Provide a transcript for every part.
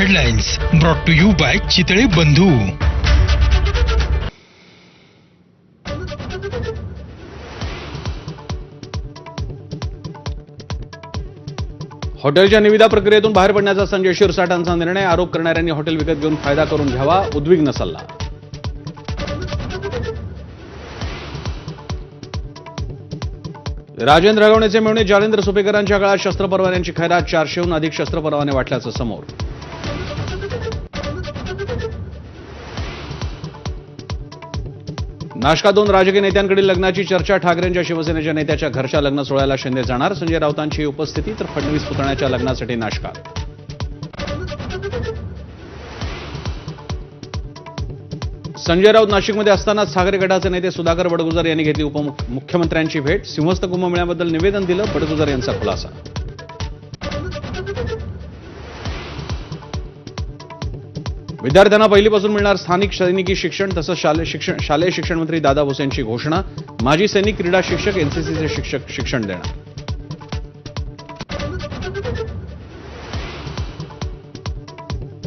Headlines brought to you by Chitale Bandhu. हॉटेलच्या निविदा प्रक्रियेतून बाहेर पडण्याचा संजय शिरसाटांचा निर्णय. आरोप करणाऱ्यांनी हॉटेल विकत घेऊन फायदा करून घ्यावा, उद्विग्न सल्ला. राजेंद्र हगवणेचे मेहुणे जालेंद्र सुपेकरांच्या काळात शस्त्र परवान्यांची खैरात. 400हून अधिक शस्त्र परवाने वाटल्याचं समोर. नाशकात 2 राजकीय नेत्यांकडील लग्नाची चर्चा. ठाकरेंच्या शिवसेनेच्या नेत्याच्या घरच्या लग्न सोहळ्याला शिंदे जाणार. संजय राऊतांची उपस्थिती तर फडणवीस पुतण्याच्या लग्नासाठी नाशकात. संजय राऊत नाशिकमध्ये असतानाच ठाकरे गटाचे नेते सुधाकर बडगुजर यांनी घेतली उपमुख्यमंत्र्यांची भेट. सिंहस्थ कुंभमेळ्याबद्दल निवेदन दिलं. बडगुजर यांचा खुलासा. विद्यार्थ्यांना पहिलीपासून मिळणार स्थानिक सैनिकी शिक्षण. तसंच शालेय शिक्षण मंत्री दादा भुसेंची घोषणा. माजी सैनिक, क्रीडा शिक्षक, एनसीसीचे शिक्षक शिक्षण देणार.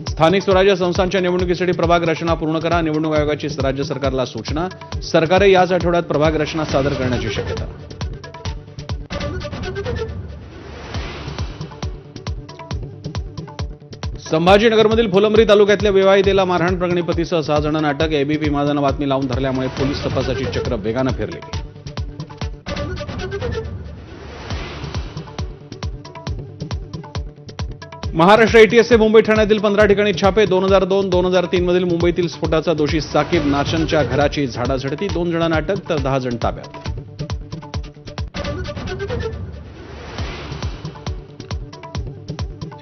स्थानिक स्वराज्य संस्थांच्या निवडणुकीसाठी प्रभाग रचना पूर्ण करा. निवडणूक आयोगाची राज्य सरकारला सूचना. सरकारही याच आठवड्यात प्रभाग रचना सादर करण्याची शक्यता. संभाजीनगरमधील फुलंब्री तालुक्यातल्या विवाहितेला मारहाण प्रकरणी पतीसह 6 जणांना अटक. एबीपी माझानं बातमी लावून धरल्यामुळे पोलीस तपासाची चक्र वेगानं फिरली. महाराष्ट्र एटीएसचे मुंबई ठाण्यातील 15 ठिकाणी छापे. 2002-2003 मधील मुंबईतील स्फोटाचा दोषी साकीब नाचनच्या घराची झाडाझडती. 2 जणांना अटक तर 10 जण ताब्यात.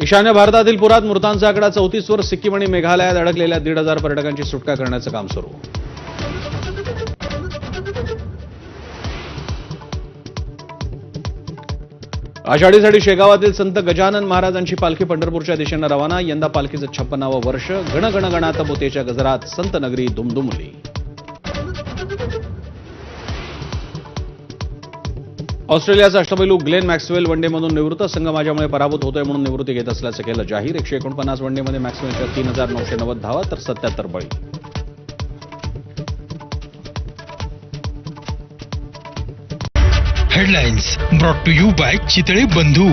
ईशान्य भारतातील पुरात मृतांचा आकडा 34 वर. सिक्कीम आणि मेघालयात अडकलेल्या 1,500 पर्यटकांची सुटका करण्याचं काम सुरू. आषाढीसाठी शेगावातील संत गजानन महाराजांची पालखी पंढरपूरच्या दिशेनं रवाना. यंदा पालखीचं 56वं वर्ष. गण गण गणात मोतेच्या गजरात संत नगरी दुमदुमली. ऑस्ट्रेलियाचा अष्टपैलू ग्लेन मॅक्सवेल वनडेमधून निवृत्त. संघ माझ्यामुळे पराभूत होतोय म्हणून निवृत्ती घेत असल्याचं केलं जाहीर. 149 वनडेमध्ये मॅक्सवेलच्या 3,990 धावा तर 77 बळी. Headlines brought to you by Chitale बंधू.